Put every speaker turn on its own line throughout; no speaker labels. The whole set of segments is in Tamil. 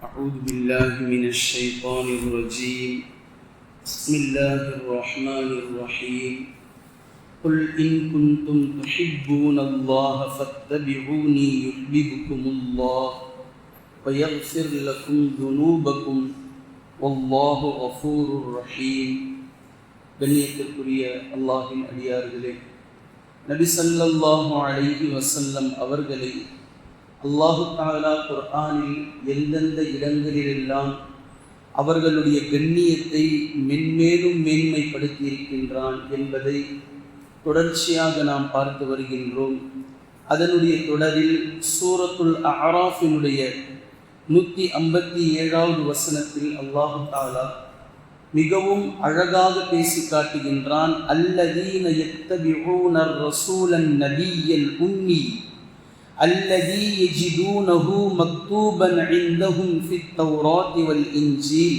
أعوذ بالله من الشيطان الرجيم. بسم الله الرحمن الرحيم. قل إن كنتم تحبون الله فاتبعوني يحببكم الله ويغفر لكم ذنوبكم والله غفور رحيم. கண்ணியத்திற்குரிய அல்லாஹ்வின் அடியார்களே, நபி ஸல்லல்லாஹு அலைஹி வஸல்லம் அவர்களை அல்லாஹு தஆலா குர்ஆனில் எந்தெந்த இடங்களிலெல்லாம் அவர்களுடைய கண்ணியத்தை மென்மேலும் மேன்மைப்படுத்தி இருக்கின்றான் என்பதை தொடர்ச்சியாக நாம் பார்த்து வருகின்றோம். அதனுடைய தொடரில் சூரத்துல் அஅராஃபினுடைய 157வது வசனத்தில் அல்லாஹு தஆலா மிகவும் அழகாக பேசி காட்டுகின்றான். அல்லதீன யத்தபிஊனர் ரசூலன் நபிய்யல் உம்மி அல்லதீ யஜிதூனஹு மக்தூபன் இன்தஹும் ஃபித் தௌராத்தி வல் இன்ஜீல்.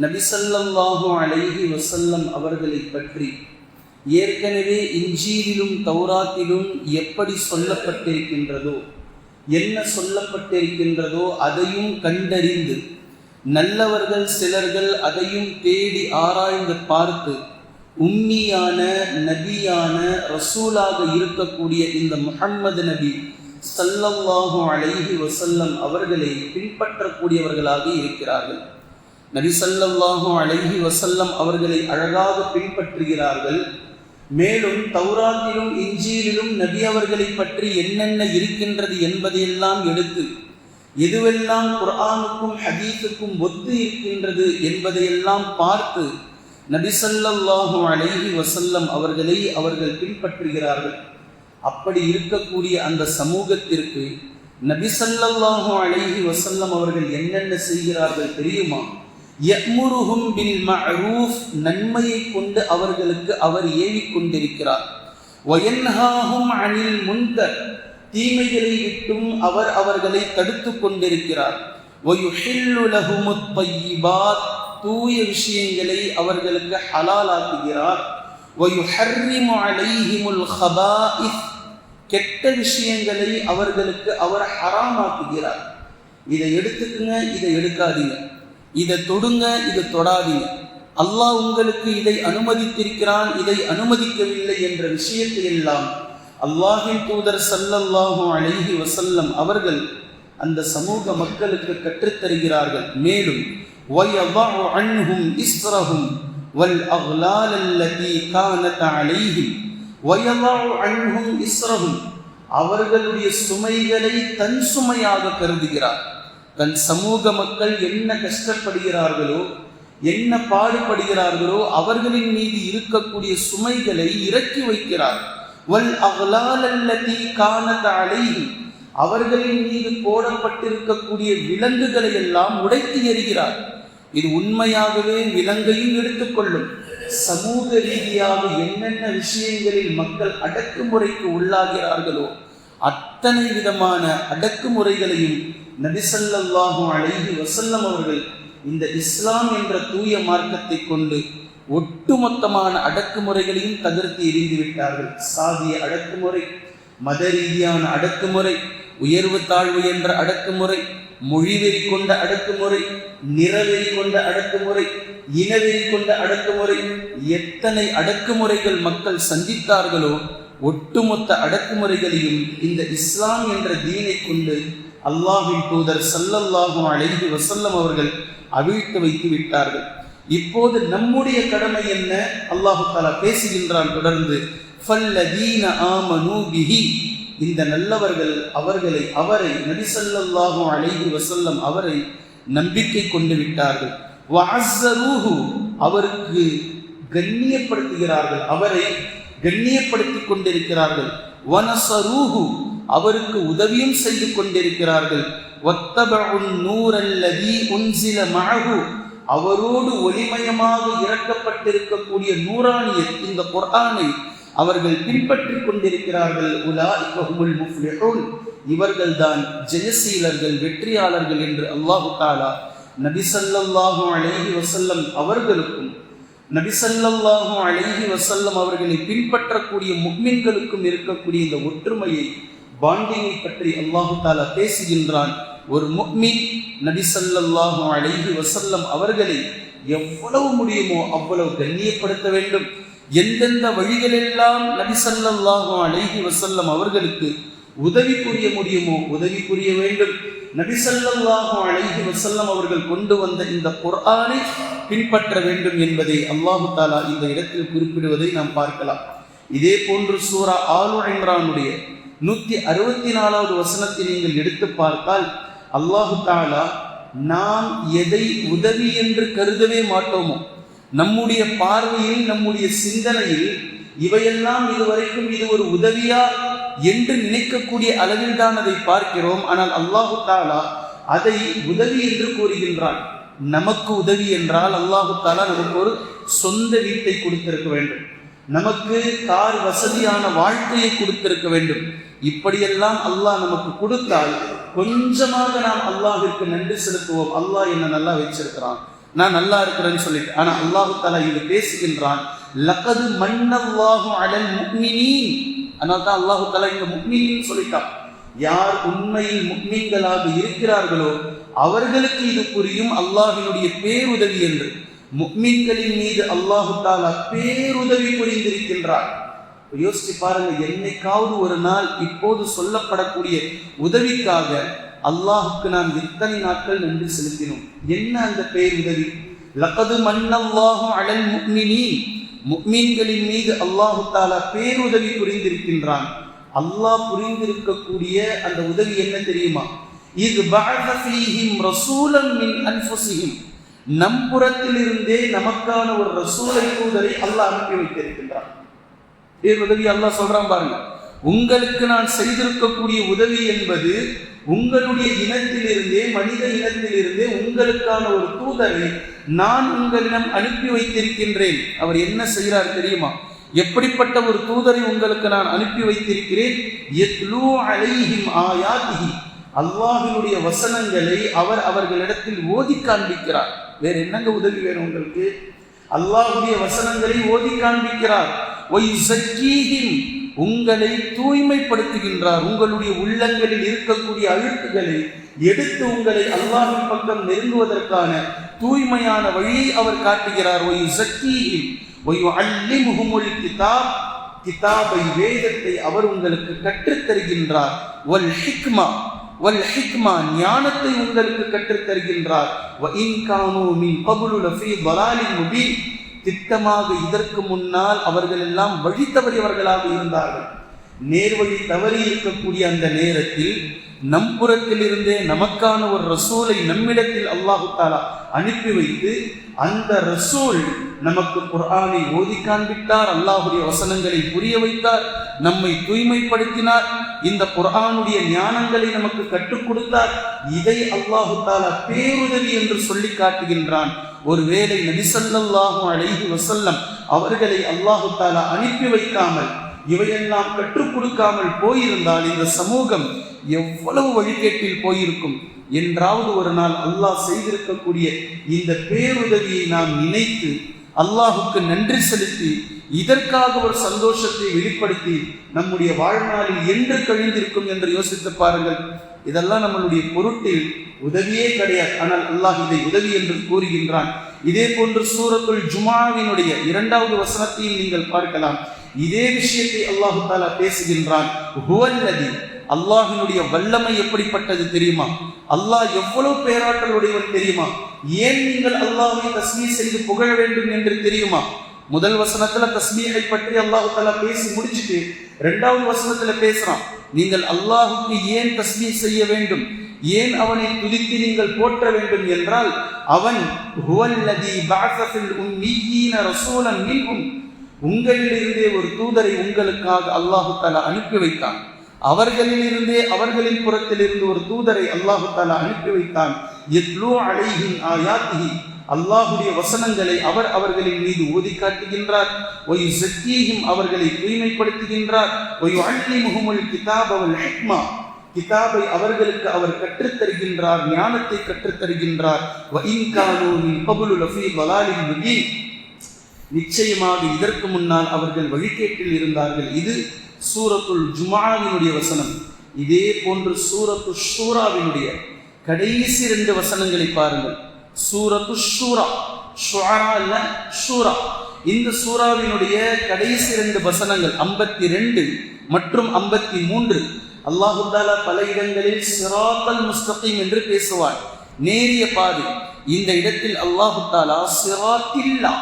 நபி ஸல்லல்லாஹு அலைஹி வஸல்லம் அவர்களை பற்றி ஏற்கனவே இன்ஜீலிலும் தௌராத்திலும் எப்படி சொல்லப்பட்டிருக்கின்றதோ, என்ன சொல்லப்பட்டிருக்கின்றதோ அதையும் கண்டறிந்து நல்லவர்கள் சிலர்கள் அதையும் தேடி ஆராய்ந்து பார்த்து உம்மியான நபியான ரசூலாக இருக்கக்கூடிய இந்த முஹம்மது நபி ஸல்லல்லாஹு அலைஹி வஸல்லம் அவர்களை பின்பற்றக்கூடியவர்களாக இருக்கிறார்கள். நபி ஸல்லல்லாஹு அலைஹி வஸல்லம் அவர்களை அழகாக பின்பற்றுகிறார்கள். மேலும் தௌராத்திலும் இன்ஜீலிலும் நபி அவர்களை பற்றி என்னென்ன இருக்கின்றது என்பதையெல்லாம் எடுத்து எதுவெல்லாம் குர்ஆனுக்கும் ஹதீஸுக்கும் ஒத்து இருக்கின்றது என்பதையெல்லாம் பார்த்து நபி ஸல்லல்லாஹு அலைஹி வஸல்லம் அவர்களை அவர்கள் பின்பற்றுகிறார்கள். அப்படி இருக்கக்கூடிய அந்த சமூகத்திற்கு நபி ஸல்லல்லாஹு அலைஹி வஸல்லம் அவர்கள் என்னென்ன செய்கிறார்கள் தெரியுமா? யஅ்முருஹும் பில் மஅரூஃப், நன்மையை கொண்டு அவர்களுக்கு அவர் ஏவிக் கொண்டிருக்கிறார். வயன்ஹாஹும் அனில் முன்கர், தீமைகளை விட்டும் அவர் அவர்களை தடுத்து கொண்டிருக்கிறார். வயுஹில்லு லஹுமுத் தய்யிபாத், தூய விஷயங்களை அவர்களுக்கு ஹலாலாக்குகிறார். வயுஹர்ரிமு அலைஹிமுல் ஹபாயிஸ், கெட்ட விஷயங்களை அவர்களுக்கு அவர் ஹராமாக்குகிறார். இதை எடுத்துக்குங்க, இதை எடுக்காதீங்க, இதை தொடுங்க, இதை தொடாதீங்க, அல்லாஹ் உங்களுக்கு இதை அனுமதித்திருக்கிறான், இதை அனுமதிக்கவில்லை என்ற விஷயத்தை எல்லாம் அல்லாஹ்வின் தூதர் ஸல்லல்லாஹு அலைஹி வஸல்லம் அவர்கள் அந்த சமூக மக்களுக்கு கற்றுத்தருகிறார்கள். மேலும் وَيَضَعُ عَنْهُمْ إِسْرَهُمْ وَالْأَغْلَالَ الَّتِي كَانَتْ عَلَيْهِمْ وَيَضَعُ عَنْهُمْ إِسْرَهُمْ, அவர்களுடைய சுமைகளை தன் சுமையாக கருதுகிறார். தன் சமூக மக்கள் என்ன கஷ்டப்படுகிறார்களோ, என்ன பாடுபடுகிறார்களோ அவர்களின் மீது இருக்கக்கூடிய சுமைகளை இறக்கி வைக்கிறார். وَالْأَغْلَالَ الَّتِي كَانَتْ عَلَيْهِمْ, அவர்களின் மீது போடப்பட்டிருக்கக்கூடிய விலங்குகளை எல்லாம் உடைத்து எறிகிறார். இது உண்மையாகவே விலங்கையும் எடுத்துக்கொள்ளும். சமூக ரீதியாக என்னென்ன விஷயங்களில் மக்கள் அடக்குமுறைக்கு உள்ளாகிறார்களோ அத்தனை விதமான அடக்குமுறைகளையும் நபி ஸல்லல்லாஹு அலைஹி வஸல்லம் அவர்கள் இந்த இஸ்லாம் என்ற தூய மார்க்கத்தை கொண்டு ஒட்டுமொத்தமான அடக்குமுறைகளையும் தகர்த்து எறிந்து விட்டார்கள். சாதிய அடக்குமுறை, மத ரீதியான அடக்குமுறை, உயர்வு தாழ்வு என்ற அடக்குமுறை, மொழிவெறி கொண்ட அடக்குமுறை, நிறவெறி கொண்ட அடக்குமுறை, இனவெறி கொண்ட அடக்குமுறை, எத்தனை அடக்குமுறைகள் மக்கள் சந்தித்தார்களோ ஒட்டுமொத்த அடக்குமுறைகளையும் இந்த இஸ்லாம் என்ற தீனை கொண்டு அல்லாஹ்வின் தூதர் ஸல்லல்லாஹு அலைஹி வஸல்லம் அவர்கள் அவிழ்த்து வைத்து விட்டார்கள். இப்போது நம்முடைய கடமை என்ன? அல்லாஹ் தஆலா பேசுகின்றான் தொடர்ந்து. ஃபல்லதீன ஆமனூ பிஹி, இந்த நல்லவர்கள் அவரை நபி ஸல்லல்லாஹு அலைஹி வஸல்லம் அவரை நம்பிக்கை கொண்டு விட்டார்கள். வஅஸ்ஸரூஹு, அவருக்கு கண்ணியப்படுத்துகிறார்கள், அவரை கண்ணியப்படுத்திக் கொண்டிருக்கிறார்கள். வனஸரூஹு, அவருக்கு உதவியும் செய்து கொண்டிருக்கிறார்கள். வத்தபஉன் நூரல்லதீ உன்ஸில மஅஹு, அவரோடு ஒளிமயமாக இறக்கப்பட்டிருக்கக்கூடிய நூரானியத் இந்த குர்ஆனை அவர்கள் பின்பற்றிக் கொண்டிருக்கிறார்கள். உலாஇக ஹுமுல் முஃப்லிஹூன், இவர்கள்தான் ஜெயசீலர்கள், வெற்றியாளர்கள் என்று அல்லாஹ் தஆலா நபி ஸல்லல்லாஹு அலைஹி வஸல்லம் அவர்களுக்கும் நபி ஸல்லல்லாஹு அலைஹி வஸல்லம் அவர்களை பின்பற்றக்கூடிய முஃமின்களுக்கும் இருக்கக்கூடிய இந்த ஒற்றுமையை, பாண்டிங்கை பற்றி அல்லாஹ் தஆலா பேசுகின்றான். ஒரு முஃமின் நபி ஸல்லல்லாஹு அலைஹி வஸல்லம் அவர்களை எவ்வளவு முடியுமோ அவ்வளவு கண்ணியப்படுத்த வேண்டும். எந்தெந்த வழிகளெல்லாம் நபி ஸல்லல்லாஹு அலைஹி வஸல்லம் அவர்களுக்கு உதவி புரிய முடியுமோ உதவி புரிய வேண்டும். நபி ஸல்லல்லாஹு அலைஹி வஸல்லம் அவர்கள் கொண்டு வந்த இந்த குர்ஆனை பின்பற்ற வேண்டும் என்பதை அல்லாஹு தஆலா இந்த இடத்தில் குறிப்பிடுவதை நாம் பார்க்கலாம். இதே போன்று சூரா ஆலு இம்ரானுடைய 164வது வசனத்தை நீங்கள் எடுத்து பார்த்தால் அல்லாஹு தஆலா நாம் எதை உதவி என்று கருதவே மாட்டோமோ, நம்முடைய பார்வையில் நம்முடைய சிந்தனையில் இவையெல்லாம் இதுவரைக்கும் இது ஒரு உதவியா என்று நினைக்கக்கூடிய அளவில் தான் அதை பார்க்கிறோம். ஆனால் அல்லாஹு தஆலா அதை உதவி என்று கூறுகின்றான். நமக்கு உதவி என்றால் அல்லாஹு தஆலா நமக்கு ஒரு சொந்த வீட்டை கொடுத்திருக்க வேண்டும், நமக்கு கார் வசதியான வாழ்க்கையை கொடுத்திருக்க வேண்டும். இப்படியெல்லாம் அல்லாஹ் நமக்கு கொடுத்தால் கொஞ்சமாக நாம் அல்லாஹ்விற்கு நன்றி செலுத்துவோம். அல்லாஹ் என்ன நல்லா வச்சிருக்கிறான், நான் நல்லா இருக்கிறேன்னு சொல்லிட்டு. ஆனா அல்லாஹு தஆலா இங்கு பேசுகின்றான், லகது மன்னல்லாஹு அலல் முஃமினீன். அதனால தான் அல்லாஹு தஆலா இங்க முஃமினீன் சொல்லிட்டான். யார் உண்மையில் முஃமின்களாக இருக்கிறார்களோ அவர்களுக்கு இது புரியும் அல்லாஹ்வினுடைய பேருதவி என்று. முஃமின்களின் மீது அல்லாஹு தஆலா பேருதவி புரிந்திருக்கின்றார். யோசிச்சு பாருங்க, என்னைக்காவது ஒரு நாள் இப்போது சொல்லப்படக்கூடிய உதவிக்காக அல்லாஹுக்கு நாம் எத்தனை நாட்கள் நன்றி செலுத்தினோம்? என்ன அந்த பேருதவி? லகது மன்னல்லாஹு அலல் முஃமினீன், முஃமின்களின் மீது அல்லாஹு தஆலா பேருதவி புரிந்திருக்கின்றான். அல்லாஹ் புரிந்திருக்கக்கூடிய அந்த உதவி என்ன தெரியுமா? இத் பஅஸ ஃபீஹிம் ரசூலன் மின் அன்ஃபுஸிஹிம், நம் புறத்திலிருந்தே நமக்கான ஒரு ரசூலை தூதரை அல்லாஹ் அனுப்பி வைத்திருக்கின்றான். உதவி அல்லாஹ் சொல்றான் பாருங்க, உங்களுக்கு நான் செய்திருக்கக்கூடிய உதவி என்பது உங்களுடைய இனத்திலிருந்தே, மனித இனத்திலிருந்தே உங்களுக்கான ஒரு தூதரை நான் உங்களிடம் அனுப்பி வைத்திருக்கின்றேன். அவர் என்ன செய்கிறார் தெரியுமா? எப்படிப்பட்ட ஒரு தூதரை உங்களுக்கு நான் அனுப்பி வைத்திருக்கிறேன்? யத்லூ அலைஹிம் ஆயாத்திஹி, அல்லாஹ்வினுடைய வசனங்களை அவர் அவர்களிடத்தில் ஓதி காண்பிக்கிறார். வேற என்னங்க உதவி வேணும் உங்களுக்கு? அல்லாஹ்வுடைய வசனங்களை ஓதி காண்பிக்கிறார். வயுஸக்கீஹிம், உங்களை தூய்மைப்படுத்துகின்றார். உங்களுடைய உள்ளங்களில் இருக்கக்கூடிய அழுக்குகளை எடுத்து உங்களை அல்லாஹ்வின் பக்கம் நெருங்குவதற்கான தூய்மையான வழியை அவர் காட்டுகிறார். வயுஸக்கீஹிம் வயுஅல்லிமுஹுமுல் கிதாப், கிதாபை, வேதத்தை அவர் உங்களுக்கு கற்றுத் தருகின்றார். வல் ஹிக்மா, வல் ஹிக்மா, ஞானத்தை உங்களுக்கு கற்றுத் தருகின்றார். வ இன் கானூ மின் கப்லு லஃபீ ضلالின் முபீன், திட்டமாக இதற்கு முன்னால் அவர்கள் எல்லாம் வழி தவறியவர்களாக இருந்தார்கள். நேர்வழி தவறி இருக்கக்கூடிய அந்த நேரத்தில் நம் புறத்திலிருந்தே நமக்கான ஒரு ரசூலை நம்மிடத்தில் அல்லாஹு தஆலா அனுப்பி வைத்து அந்த ரசூல் நமக்கு குர்ஆனை ஓதி காண்பித்தார், அல்லாஹ்வுடைய வசனங்களை புரிய வைத்தார், நம்மை தூய்மைப்படுத்தினார், இந்த குர்ஆனுடைய ஞானங்களை நமக்கு கற்றுக் கொடுத்தார். இதை அல்லாஹு தஆலா பேருதவி என்று சொல்லி காட்டுகின்றான். ஒருவேளை நபி ஸல்லல்லாஹு அலைஹி வஸல்லம் அவர்களை அல்லாஹு தஆலா அனுப்பி வைக்காமல் இவையெல்லாம் கற்றுக் கொடுக்காமல் போயிருந்தால் இந்த சமூகம் எவ்வளவு வழிகேட்டில் போயிருக்கும். என்றாவது ஒரு நாள் அல்லாஹ் செய்திருக்கக்கூடிய இந்த பேருதவியை நாம் நினைத்து அல்லாஹுக்கு நன்றி செலுத்தி இதற்காக ஒரு சந்தோஷத்தை வெளிப்படுத்தி நம்முடைய வாழ்நாளில் என்று கழிந்திருக்கும் என்று யோசித்து பாருங்கள். இதெல்லாம் நம்மளுடைய பொருட்டில் உதவியே கிடையாது. ஆனால் அல்லாஹ் இதை உதவி என்று கூறுகின்றான். இதே போன்று சூரத்துல் ஜுமாவினுடைய 2வது வசனத்தையும் நீங்கள் பார்க்கலாம். இதே விஷயத்தை அல்லாஹு தஆலா பேசுகின்றான். ஹுவல்லதி, அல்லாஹ்வினுடைய வல்லமை எப்படிப்பட்டது தெரியுமா? அல்லாஹ் எவ்வளவு பேராற்றலுடையவன் தெரியுமா? ஏன் நீங்கள் அல்லாஹ்வை தஸ்பீஹ் செய்து புகழ வேண்டும் என்று தெரியுமா? முதல் வசனத்துல தஸ்பீஹை பற்றி அல்லாஹு தஆலா பேசி முடிச்சிட்டு 2வது வசனத்துல பேசுறான், நீங்கள் அல்லாஹுக்கு ஏன் தஸ்பீஹ் செய்ய வேண்டும், ஏன் அவனை துதித்து நீங்கள் போற்ற வேண்டும் என்றால் அவன் ஹுவல்லதி பஅஸ ஃபில் உம்மீயீன ரசூலன் மின்ஹும், உங்களிலிருந்தே ஒரு தூதரை உங்களுக்காக அல்லாஹு தஆலா அனுப்பி வைத்தான். அவர்களிலிருந்தே, அவர்களின் புறத்திலிருந்து ஒரு தூதரை அல்லாஹு தஆலா அனுப்பி வைத்தான். யத்லூ அலைஹிம் ஆயாத்திஹி, அல்லாஹ்வுடைய வசனங்களை அவர் அவர்களின் மீது ஓதி காட்டுகின்றார். வயுஸக்கீஹிம், அவர்களை தூய்மைப்படுத்துகின்றார். வயுஅல்லிமுஹுமுல் கிதாப வல் ஹிக்மா, கிதாபை அவர்களுக்கு அவர் கற்றுத் தருகின்றார், ஞானத்தை கற்றுத் தருகின்றார். வ இன் கானூ மின் கப்லு லஃபீ ضلالின் முபீன், நிச்சயமாக இதற்கு முன்னால் அவர்கள் வழிகேட்டில் இருந்தார்கள். இது சூரத்துல் ஜுமாவினுடைய வசனம். இதே போன்று சூரத்து ஷூராவினுடைய கடைசி 2 வசனங்களை பாருங்கள். சூரத்து ஷூரா, ஷுஆரா அல்ல ஷூரா. இந்த சூராவினுடைய கடைசி 2 வசனங்கள் 52 மற்றும் 53. அல்லாஹு தஆலா பல இடங்களில் சிராத்தல் முஸ்தகீம் என்று பேசுவார், நேரிய பாதை. இந்த இடத்தில் அல்லாஹு தஆலா சிராத்தில்லா,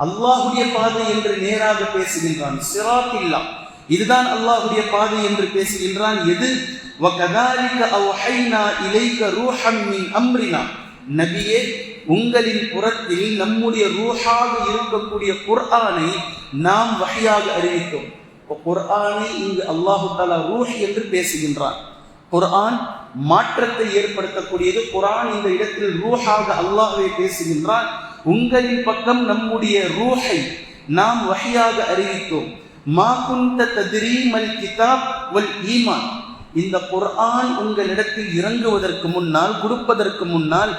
அல்லாஹுடைய பாதை என்று நேராக பேசுகின்றான். சிராத்தில்லா, இதுதான் அல்லாஹுடைய பாதை என்று பேசுகின்றான். எது? வகதாலிக அவ்ஹைனா இலைக ரூஹம் மின் அம்ரினா, நபியே உங்களின் புறத்தில் நம்முடைய ரூஹாக இருக்கக்கூடிய குர்ஆனை நாம் வஹ்யாக அறிவித்தோம். குர்ஆனை இங்கு அல்லாஹு தஆலா ரூஹ் என்று பேசுகின்றான். குர்ஆன் மாற்றத்தை ஏற்படுத்தக்கூடியது. குர்ஆன் இந்த இடத்தில் ரூஹாக அல்லாஹ்வை பேசுகின்றான். உங்களின் பக்கம் நம்முடைய ரூஹை நாம் வஹ்யாக அறிவித்தோம். மா குன்த தத்ரீ மல் கிதாப் வல் ஈமான், இந்த குர்ஆன் உங்களிடத்தில் இறங்குவதற்கு முன்னால், கொடுப்பதற்கு முன்னால்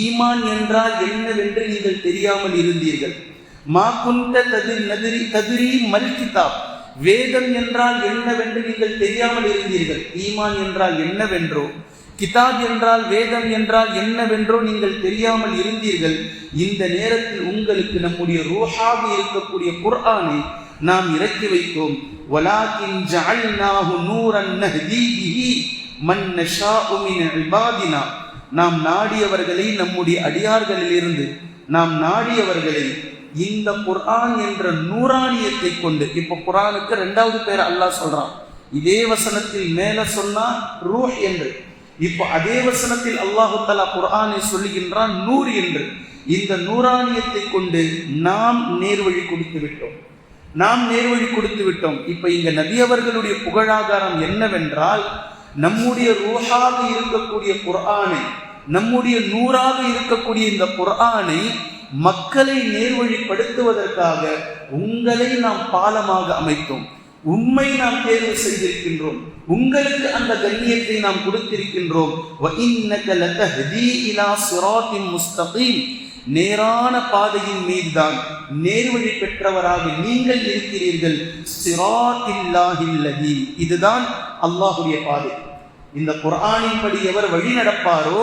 ஈமான் என்றால் என்னவென்று நீங்கள் தெரியாமல் இருந்தீர்கள். மா குன்த தத்ரீ மல் கிதாப், வேதம் என்றால் என்னவென்று நீங்கள் தெரியாமல் இருந்தீர்கள். ஈமான் என்றால் என்னவென்றோ, கிதாப் என்றால் வேதம் என்றால் என்னவென்றோ நீங்கள் தெரியாமல் இருந்தீர்கள். இந்த நேரத்தில் உங்களுக்கு நம்முடைய ரூஹாக இருக்கக்கூடிய குர்ஆனை நாம் இறக்கி வைத்தோம். வலாகின் ஜஅல்நாஹு நூரன் நஹ்தி பிஹி மன் நஷாஉ மின் இபாதினா, நாம் நாடியவர்களை, நம்முடைய அடியார்களிலிருந்து நாம் நாடியவர்களை இந்த குர்ஆன் என்ற நூறானியத்தை கொண்டு. இப்போ குர்ஆனுக்கு 2வது பேர் அல்லாஹ் சொல்றான். இதே வசனத்தில் மேல சொன்னா ரூஹ் என்று, இப்போ அதே வசனத்தில் அல்லாஹு தஆலா குர்ஆனை சொல்லுகின்றான் நூர் என்று. இந்த நூறானியத்தை கொண்டு நாம் நேர்வழி கொடுத்து விட்டோம், நாம் நேர்வழி கொடுத்து விட்டோம். இப்ப இங்க நபி அவர்களுடைய புகழாதாரம் என்னவென்றால், நம்முடைய ரூஹாக இருக்கக்கூடிய குர்ஆனை, நம்முடைய நூறாக இருக்கக்கூடிய இந்த குர்ஆனை மக்களை நேர்வழிப்படுத்துவதற்காக உங்களை நாம் பாலமாக அமைத்தோம். உம்மை நாம் தேர்வு செய்திருக்கின்றோம், உங்களுக்கு அந்த கண்ணியத்தை நாம் கொடுத்திருக்கின்றோம். வ இன்னக லதஹ்தி இலா சிராத்தின் முஸ்தகீம், நேரான பாதையின் மீதுதான் நேர்வழி பெற்றவராக நீங்கள் இருக்கிறீர்கள். சிராத்தில்லாஹில்லதி, இதுதான் அல்லாஹுடைய பாதை. இந்த குர்ஆனின் படி எவர் வழி நடப்பாரோ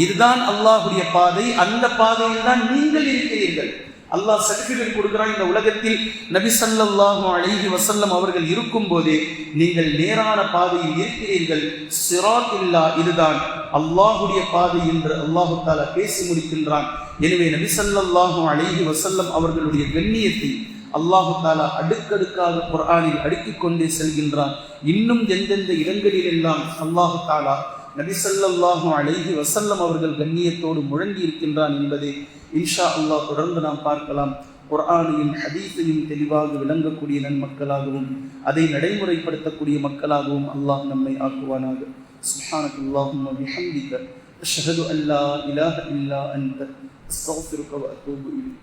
இதுதான் அல்லாஹுடைய பாதை. அந்த பாதையில் தான் நீங்கள் இருக்கிறீர்கள். அல்லாஹ் சர்டிஃபிகேட் கொடுக்கிறான். இந்த உலகத்தில் நபி ஸல்லல்லாஹு அலைஹி வஸல்லம் அவர்கள் இருக்கும் போதே நீங்கள் நேரான பாதையில் இருக்கிறீர்கள். சிராத்தில்லா, இதுதான் அல்லாஹுடைய பாதை என்று அல்லாஹு தஆலா பேசி முடிக்கின்றான். எனவே நபி ஸல்லல்லாஹு அலைஹி வஸல்லம் அவர்களுடைய கண்ணியத்தை அல்லாஹு தஆலா அடுக்கடுக்காக குர்ஆனில் அடுக்கிக் கொண்டே செல்கின்றான். இன்னும் எந்தெந்த இடங்களில் எல்லாம் அல்லாஹு தஆலா நபி ஸல்லல்லாஹு அலைஹி வஸல்லம் அவர்கள் கண்ணியத்தோடு முழங்கி இருக்கின்றான் என்பதை இன்ஷா அல்லாஹ் தொடர்ந்து நாம் பார்க்கலாம். குர்ஆனையும் ஹதீஸையும் தெளிவாக விளங்கக்கூடிய நன்மக்களாகவும் அதை நடைமுறைப்படுத்தக்கூடிய மக்களாகவும் அல்லாஹ் நம்மை ஆக்குவானாக. சுப்ஹானல்லாஹும்ம பிஹம்திக அஷ்ஹது அல்லா இலாஹ இல்லா அன்த அஸ்தக்ஃபிருக வ அத்தூபு இலைக்.